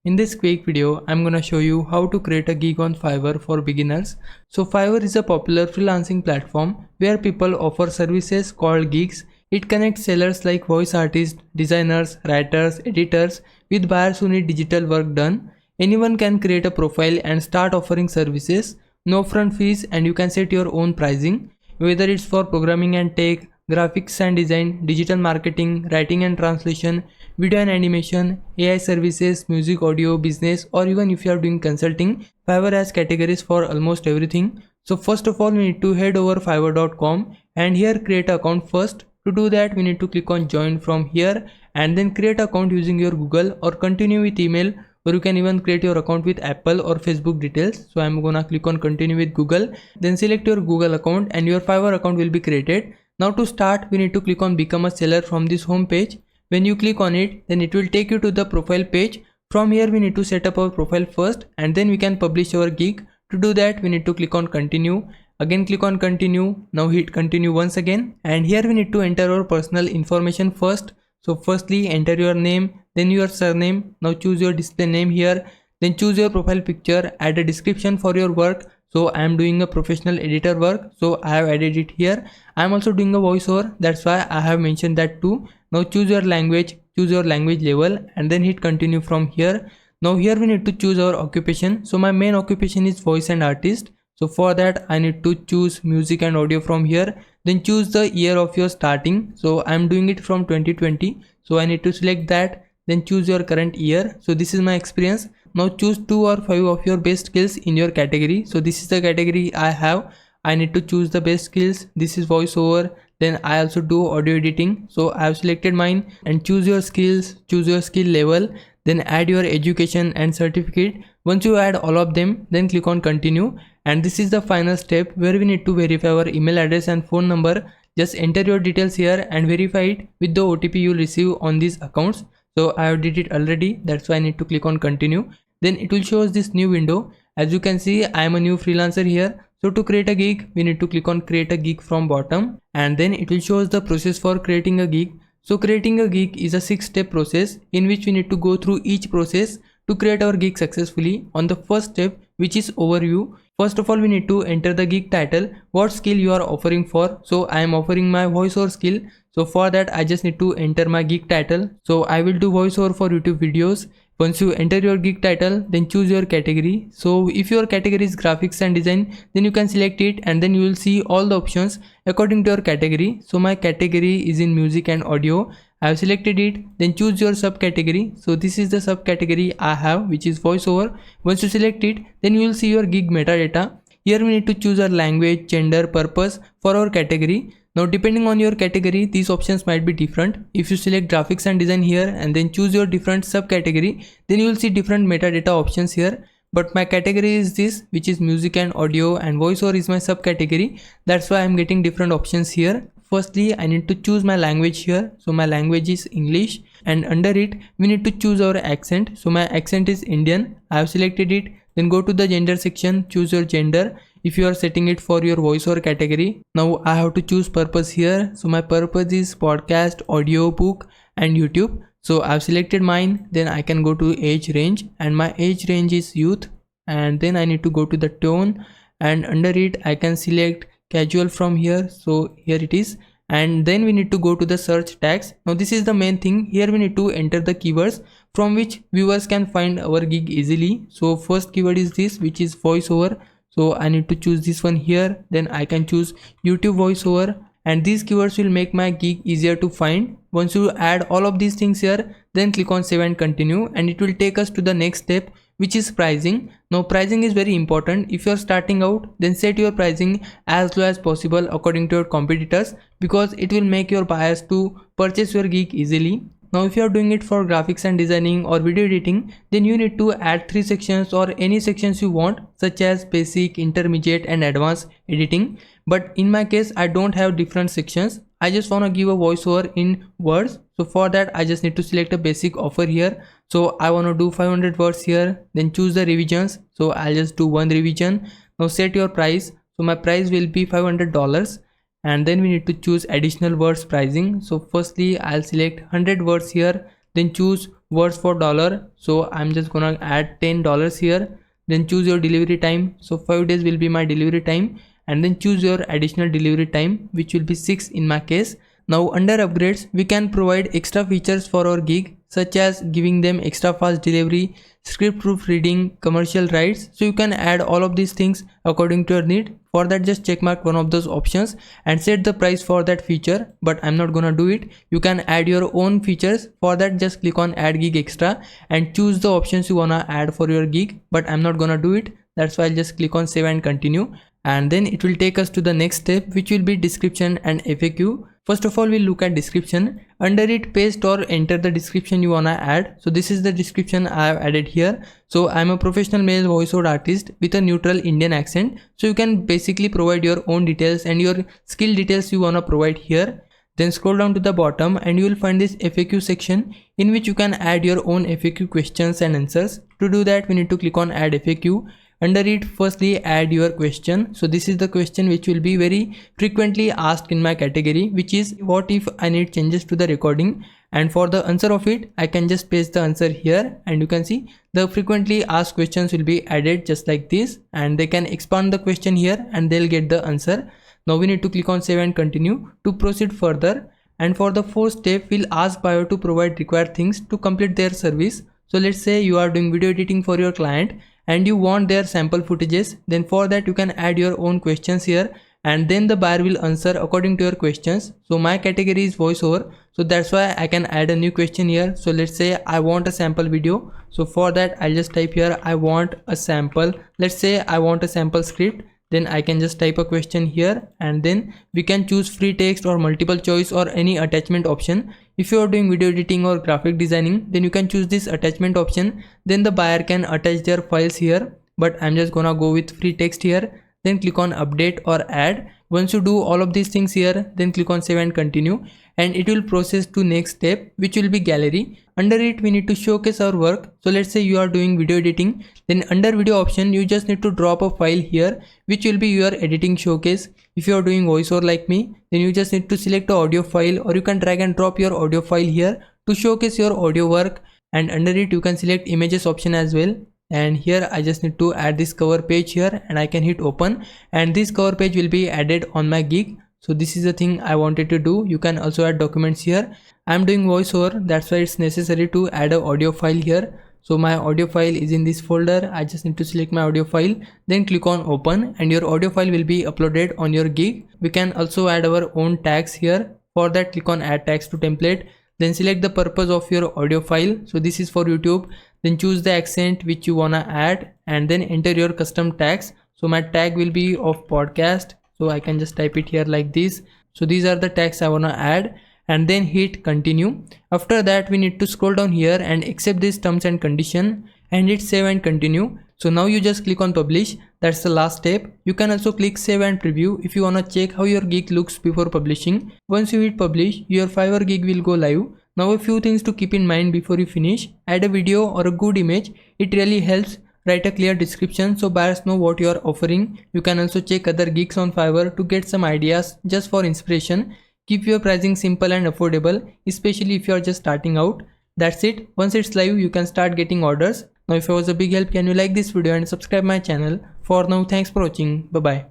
In this quick video, I'm gonna show you how to create a gig on Fiverr for beginners. So Fiverr is a popular freelancing platform where people offer services called gigs. It connects sellers like voice artists, designers, writers, editors with buyers who need digital work done. Anyone can create a profile and start offering services. No upfront fees, and you can set your own pricing. Whether it's for programming and tech, graphics and design, digital marketing, writing and translation, video and animation, AI services, music, audio, business, or even if you are doing consulting, Fiverr has categories for almost everything. So first of all, we need to head over fiverr.com and here create an account first. To do that, we need to click on join from here and then create account using your Google or continue with email, or you can even create your account with Apple or Facebook details. So I'm gonna click on continue with Google, then select your Google account and your Fiverr account will be created. Now to start, we need to click on become a seller from this home page. When you click on it, then it will take you to the profile page. From here we need to set up our profile first and then we can publish our gig. To do that, we need to click on continue. Again click on continue. Now hit continue once again, and here we need to enter our personal information first. So firstly enter your name, then your surname. Now choose your display name here, then choose your profile picture, add a description for your work. So I am doing a professional editor work, so I have added it here. I am also doing a voiceover, that's why I have mentioned that too. Now choose your language, choose your language level, and then hit continue from here. Now here we need to choose our occupation. So my main occupation is voice and artist. So for that I need to choose music and audio from here. Then choose the year of your starting. So I am doing it from 2020. So I need to select that. Then choose your current year. So this is my experience. Now choose 2 or 5 of your best skills in your category. So this is the category I have. I need to choose the best skills. This is voiceover. Then I also do audio editing. So I have selected mine, and choose your skills, choose your skill level, then add your education and certificate. Once you add all of them, then click on continue. And this is the final step where we need to verify our email address and phone number. Just enter your details here and verify it with the OTP you will receive on these accounts. So I have did it already, that's why I need to click on continue. Then it will show us this new window. As you can see, I am a new freelancer here. So to create a gig, we need to click on create a gig from bottom, and then it will show us the process for creating a gig. So creating a gig is a 6-step process in which we need to go through each process to create our gig successfully. On the first step, which is overview, first of all we need to enter the gig title, what skill you are offering for. So I am offering my voiceover skill. So for that I just need to enter my gig title. So I will do voiceover for YouTube videos. Once you enter your gig title, then choose your category. So if your category is graphics and design, then you can select it and then you will see all the options according to your category. So my category is in music and audio. I have selected it. Then choose your subcategory. So this is the subcategory I have, which is voiceover. Once you select it, then you will see your gig metadata. Here we need to choose our language, gender, purpose for our category. Now depending on your category, these options might be different. If you select graphics and design here and then choose your different subcategory, then you will see different metadata options here. But my category is this, which is music and audio, and voiceover is my subcategory. That's why I'm getting different options here. Firstly, I need to choose my language here. So my language is English, and under it we need to choose our accent. So my accent is Indian. I have selected it. Then go to the gender section, choose your gender if you are setting it for your voiceover category. Now I have to choose purpose here. So my purpose is podcast, audio, book and YouTube. So I've selected mine. Then I can go to age range, and my age range is youth, and then I need to go to the tone, and under it I can select casual from here. So here it is, and then we need to go to the search tags. Now this is the main thing. Here we need to enter the keywords from which viewers can find our gig easily. So first keyword is this, which is voiceover. So I need to choose this one here. Then I can choose YouTube voiceover, and these keywords will make my gig easier to find. Once you add all of these things here, then click on save and continue, and it will take us to the next step, which is pricing. Now pricing is very important. If you are starting out, then set your pricing as low as possible according to your competitors, because it will make your buyers to purchase your gig easily. Now if you are doing it for graphics and designing or video editing, then you need to add 3 sections or any sections you want, such as basic, intermediate and advanced editing. But in my case I don't have different sections. I just want to give a voiceover in words. So for that I just need to select a basic offer here. So I want to do 500 words here. Then choose the revisions. So I'll just do 1 revision. Now set your price. So my price will be $500. And then we need to choose additional words pricing. So firstly I'll select 100 words here, then choose words for dollar, so I'm just gonna add $10 here. Then choose your delivery time, so 5 days will be my delivery time, and then choose your additional delivery time, which will be 6 in my case. Now under upgrades, we can provide extra features for our gig, such as giving them extra fast delivery, script proofreading, commercial rights. So you can add all of these things according to your need. For that, just check mark one of those options and set the price for that feature, but I'm not gonna do it. You can add your own features. For that, just click on add gig extra and choose the options you wanna add for your gig, but I'm not gonna do it. That's why I'll just click on save and continue, and then it will take us to the next step, which will be description and FAQ. First of all, we'll look at description. Under it, paste or enter the description you wanna add. So this is the description I have added here. So I'm a professional male voiceover artist with a neutral Indian accent. So you can basically provide your own details and your skill details you wanna provide here. Then scroll down to the bottom and you will find this FAQ section, in which you can add your own FAQ questions and answers. To do that, we need to click on add FAQ. Under it, firstly add your question. So this is the question which will be very frequently asked in my category, which is what if I need changes to the recording. And for the answer of it, I can just paste the answer here, and you can see the frequently asked questions will be added just like this, and they can expand the question here and they'll get the answer. Now we need to click on save and continue to proceed further. And for the fourth step, we'll ask buyer to provide required things to complete their service. So let's say you are doing video editing for your client and you want their sample footages. Then for that, you can add your own questions here, and then the buyer will answer according to your questions. So my category is voiceover, so that's why I can add a new question here. So let's say I want a sample video. So for that, I'll just type here I want a sample. Let's say I want a sample script. Then I can just type a question here, and then we can choose free text or multiple choice or any attachment option. If you are doing video editing or graphic designing, then you can choose this attachment option. Then the buyer can attach their files here, but I'm just gonna go with free text here. Then click on update or add. Once you do all of these things here, then click on save and continue, and it will process to next step, which will be gallery. Under it, we need to showcase our work. So let's say you are doing video editing, then under video option, you just need to drop a file here, which will be your editing showcase. If you are doing voiceover like me, then you just need to select the audio file, or you can drag and drop your audio file here to showcase your audio work. And under it, you can select images option as well. And here I just need to add this cover page here, and I can hit open, and this cover page will be added on my gig. So this is the thing I wanted to do. You can also add documents here. I'm doing voiceover, that's why it's necessary to add an audio file here. So my audio file is in this folder. I just need to select my audio file, then click on open, and your audio file will be uploaded on your gig. We can also add our own tags here. For that, click on add tags to template, then select the purpose of your audio file. So this is for YouTube. Then choose the accent which you wanna add, and then enter your custom tags. So my tag will be of podcast, so I can just type it here like this. So these are the tags I wanna add, and then hit continue. After that, we need to scroll down here and accept these terms and condition, and hit save and continue. So now you just click on publish. That's the last step. You can also click save and preview if you wanna check how your gig looks before publishing. Once you hit publish, your Fiverr gig will go live. Now a few things to keep in mind before you finish. Add a video or a good image. It really helps. Write a clear description so buyers know what you are offering. You can also check other gigs on Fiverr to get some ideas just for inspiration. Keep your pricing simple and affordable, especially if you are just starting out. That's it. Once it's live, you can start getting orders. Now if I was a big help, can you like this video and subscribe my channel. For now, thanks for watching. Bye bye.